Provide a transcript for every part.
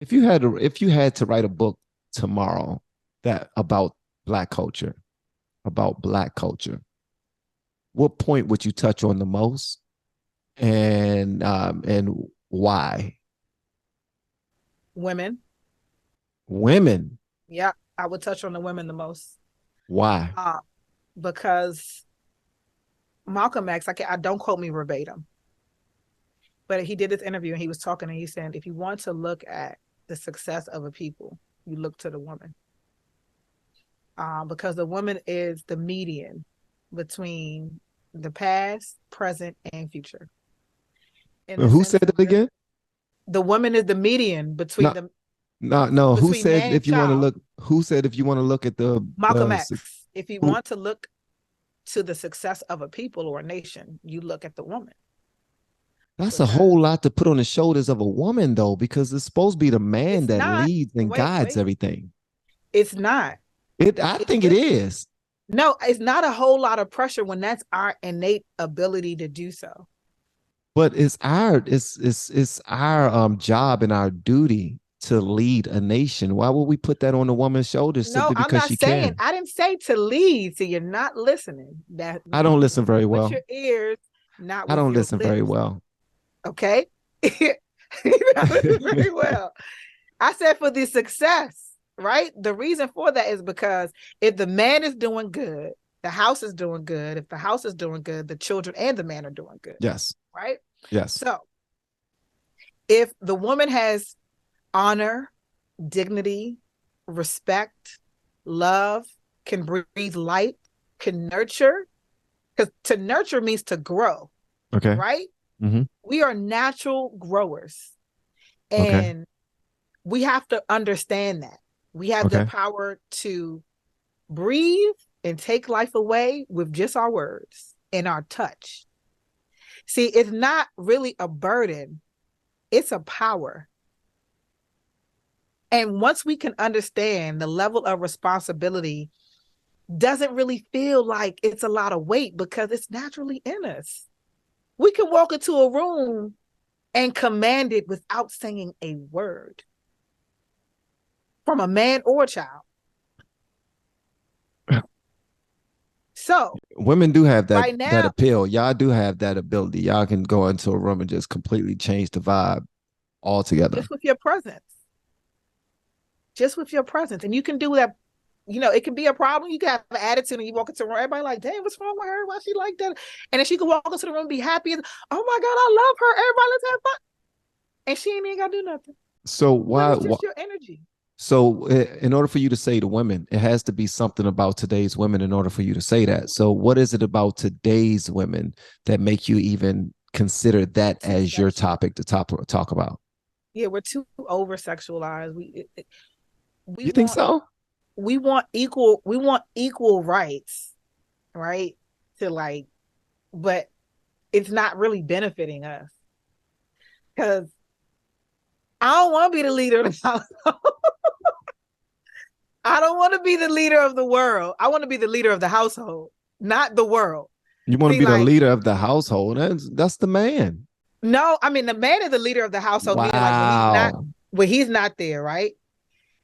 if you had to write a book tomorrow that about black culture, about black culture, what point would you touch on the most, and why? Women. Women. Yeah, I would touch on the women the most. Why? Because Malcolm X, I don't quote me verbatim, but he did this interview and he was talking and he said, if you want to look at the success of a people, you look to the woman. Because the woman is the median between the past, present, and future. In the Who sense said of that again? the woman is the median between No, no. Who between said man and if you want to child. look? Who said if you want to look at Malcolm X. If you who? want to look to the success of a people or a nation, you look at the woman. That's a Because whole lot to put on the shoulders of a woman, though, because it's supposed to be the man it's that not, leads and guides wait, everything. it's not. I It think it really, is, no, it's not a whole lot of pressure when that's our innate ability to do so. but it's our job and our duty to lead a nation. Why would we put that on the woman's shoulders No, simply I'm because not she saying, can? I didn't say to lead. So you're not listening. That I don't listen very with well. your ears, not I with don't your listen very lips. well. Okay. You're not listening very well. I said for the success, right? The reason for that is because if the man is doing good, the house is doing good. If the house is doing good, the children and the man are doing good, Yes, right? yes. So if the woman has honor, dignity, respect, love, can breathe light, can nurture, because to nurture means to grow, Okay. right? Mm-hmm. We are natural growers. Okay. And we have to understand that. We have the Okay. power to breathe and take life away with just our words and our touch. See, it's not really a burden, it's a power. And once we can understand the level of responsibility, doesn't really feel like it's a lot of weight because it's naturally in us. We can walk into a room and command it without saying a word from a man or a child. So Women do have right that now, appeal. Y'all do have that ability. Y'all can go into a room and just completely change the vibe altogether. just with your presence, just with your presence, and you can do that. It can be a problem. You can have an attitude, and you walk into a room, everybody like, "Damn, what's wrong with her? Why she like that?" And then she can walk into the room, and be happy, and oh my god, I love her. Everybody, let's have fun, and she ain't even gotta do nothing. So But why, it's why just your energy. so in order for you to say to women, it has to be something about today's women in order for you to say that. So what is it about today's women that make you even consider We're that too as your sexual. topic to talk about? Yeah, we're too over sexualized. We You think want so? we want equal rights, right? To like, but it's not really benefiting us because I don't want to be the leader of the house. I don't want to be the leader of the world. I want to be the leader of the household, not the world. You want to See, be the like, leader of the household. That's the man. no, I mean the man is the leader of the household, meaning like Wow. when he's not there, right?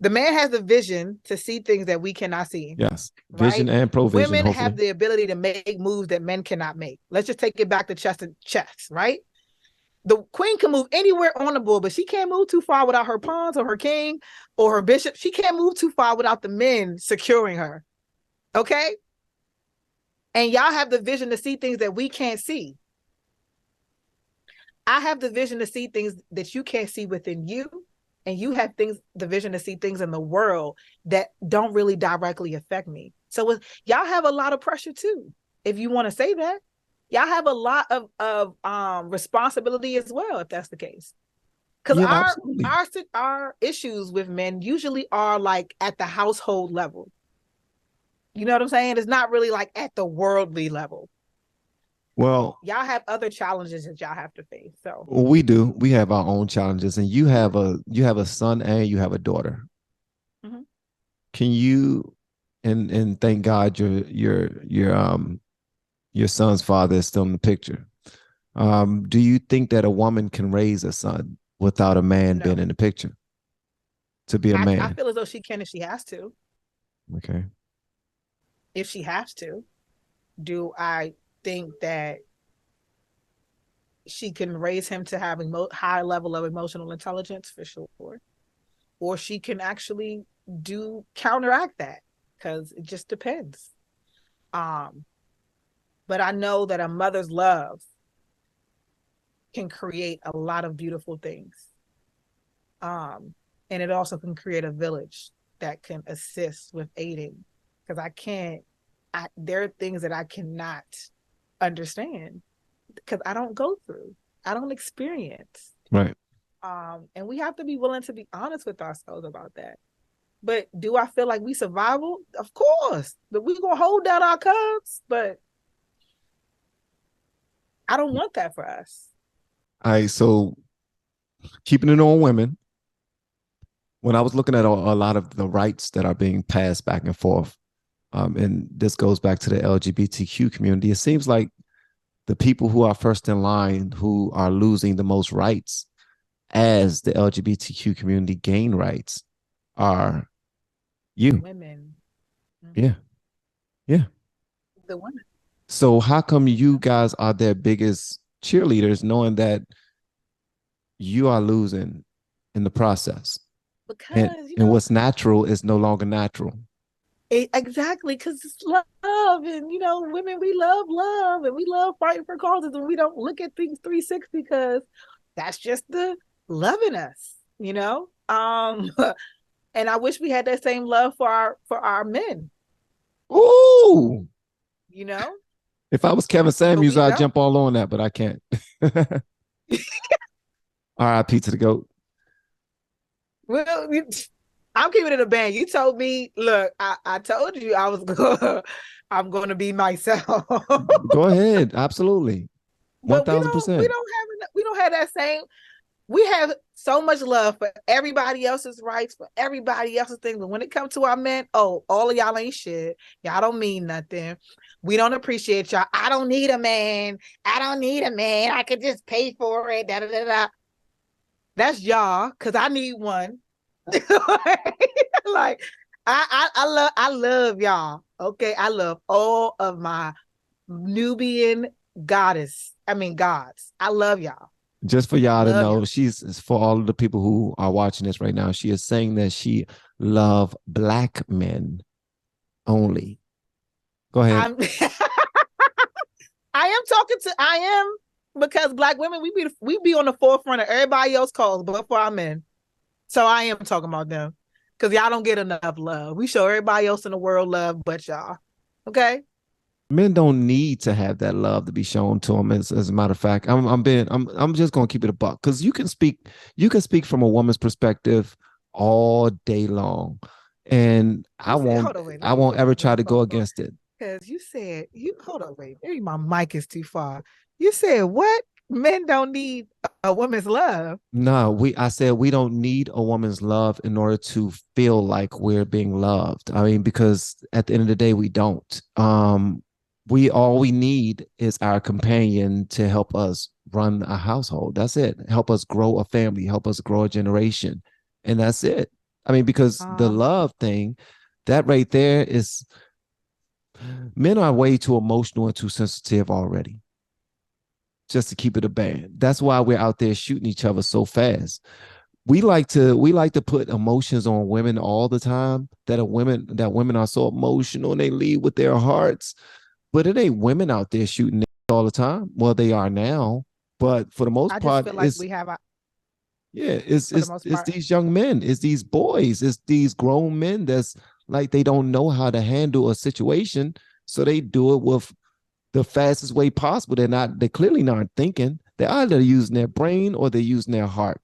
The man has the vision to see things that we cannot see, Yes. Vision right? and provision, Women have hopefully. the ability to make moves that men cannot make. Let's just take it back to chess, right? The queen can move anywhere on the board, but she can't move too far without her pawns or her king or her bishop. She can't move too far without the men securing her. Okay. And y'all have the vision to see things that we can't see. I have the vision to see things that you can't see within you. And you have the vision to see things in the world that don't really directly affect me. So y'all have a lot of pressure too, if you want to say that. Y'all have a lot of responsibility as well, if that's the case. Because Yeah, our absolutely. our our issues with men usually are like at the household level. You know what I'm saying? It's not really like at the worldly level. Well, Y'all have other challenges that y'all have to face. So we do. We have our own challenges, and you have a son and you have a daughter. mhm. Can you and thank God your son's father is still in the picture. Do you think that a woman can raise a son without a man being No, in the picture? to be a I man? feel as though she can if she has to. Okay. If she has to. Do I think that she can raise him to have a high level of emotional intelligence? For sure. Or she can actually counteract that, because it just depends. But I know that a mother's love can create a lot of beautiful things. And it also can create a village that can assist with aiding. Because there are things that I cannot understand because I don't go through, I don't experience. Right. And we have to be willing to be honest with ourselves about that. But do I feel like we survival? Of course. But we're going to hold down our cubs. But I don't want that for us. All right. So keeping it on women, when I was looking at a lot of the rights that are being passed back and forth, and this goes back to the LGBTQ community, it seems like the people who are first in line who are losing the most rights as the LGBTQ community gain rights are you. Women. Mm-hmm. Yeah. Yeah. The women. So how come you guys are their biggest cheerleaders knowing that you are losing in the process? Because, and what's natural is no longer natural. Exactly, because it's love, and women, we love love, and we love fighting for causes, and we don't look at things 360 because that's just the love in us, and I wish we had that same love for our men. Ooh. If I was Kevin Samuels, I'd jump all on that, but I can't. R.I.P. to the GOAT. Well, I'm keeping it a band. You told me, look, I told you I'm going to be myself. Go ahead. Absolutely. 1000%. We don't have that same. We have so much love for everybody else's rights, for everybody else's things. But when it comes to our men, all of y'all ain't shit. Y'all don't mean nothing. We don't appreciate y'all. I don't need a man. I could just pay for it. Da, da, da, da. That's y'all, because I need one. Like, I love y'all. Okay. I love all of my Nubian gods. I love y'all. Just for y'all to know, she's, for all of the people who are watching this right now, she is saying that she love Black men only. Go ahead. I am, because Black women, we be on the forefront of everybody else's calls, but for our men. So I am talking about them, because y'all don't get enough love. We show everybody else in the world love, but y'all. Okay. Men don't need to have that love to be shown to them. As a matter of fact, I'm just gonna keep it a buck, because you can speak from a woman's perspective all day long, and I won't ever try to go against it. Because you said hold on, wait, maybe my mic is too far. You said what? Men don't need a woman's love. No, I said we don't need a woman's love in order to feel like we're being loved. I mean, because at the end of the day, we don't. All we need is our companion to help us run a household. That's it. Help us grow a family, help us grow a generation. And that's it. I mean, because the love thing, that right there is, men are way too emotional and too sensitive already. Just to keep it a band. That's why we're out there shooting each other so fast. We like to put emotions on women all the time, that women are so emotional and they lead with their hearts. But it ain't women out there shooting all the time. Well, they are now, but for the most part, feel like it's these young men, it's these boys, it's these grown men that's like they don't know how to handle a situation, so they do it with the fastest way possible. They're clearly not thinking. They're either using their brain or they're using their heart,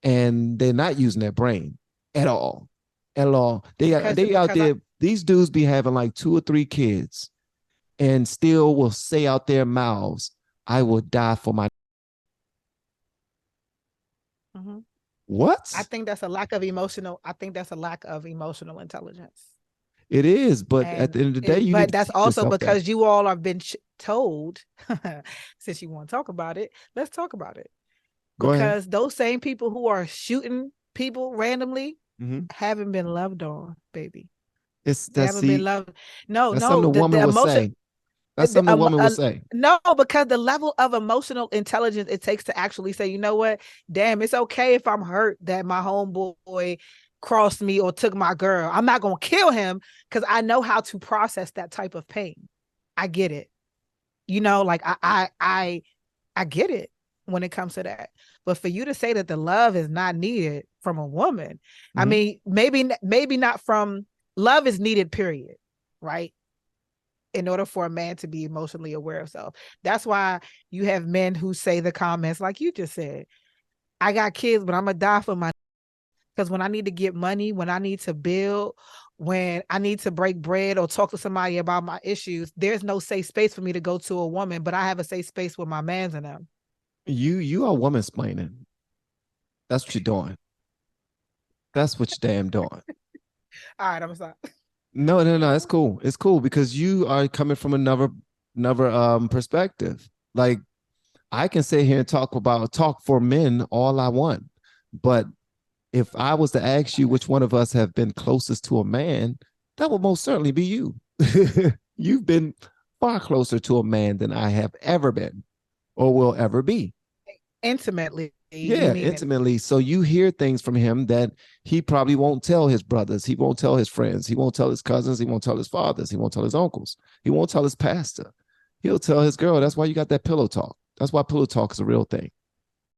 and they're not using their brain at all. They out there. These dudes be having like 2 or 3 kids, and still will say out their mouths, "I will die for my." Mm-hmm. What? I think that's a lack of emotional intelligence. It is, but at the end of the day, but that's also because you all have been told. Since you want to talk about it, let's talk about it. Because those same people who are shooting people randomly, Mm-hmm. Haven't been loved on, baby. It's They that haven't been see, loved. No, that's something no. a The woman would emotion. say. That's something a woman would say. No, because the level of emotional intelligence it takes to actually say, you know what, damn, it's okay if I'm hurt that my homeboy crossed me or took my girl. I'm not gonna kill him because I know how to process that type of pain. I get it. You know, like I get it when it comes to that. But for you to say that the love is not needed from a woman, I Mm-hmm. mean, maybe not from love is needed, period. Right. In order for a man to be emotionally aware of self. That's why you have men who say the comments like you just said, I got kids, but I'm gonna die for my because when I need to get money, when I need to build, when I need to break bread or talk to somebody about my issues, there's no safe space for me to go to a woman, but I have a safe space with my mans and them. You are woman splaining. That's what you're doing. That's what you're damn doing. All right, I'm sorry. No. It's cool. It's cool because you are coming from another perspective. Like I can sit here and talk for men all I want, but if I was to ask you which one of us have been closest to a man, that would most certainly be you. You've been far closer to a man than I have ever been or will ever be. Intimately, you Yeah, mean it. intimately. So you hear things from him that he probably won't tell his brothers. He won't tell his friends. He won't tell his cousins. He won't tell his fathers. He won't tell his uncles. He won't tell his pastor. He'll tell his girl. That's why you got that pillow talk. That's why pillow talk is a real thing.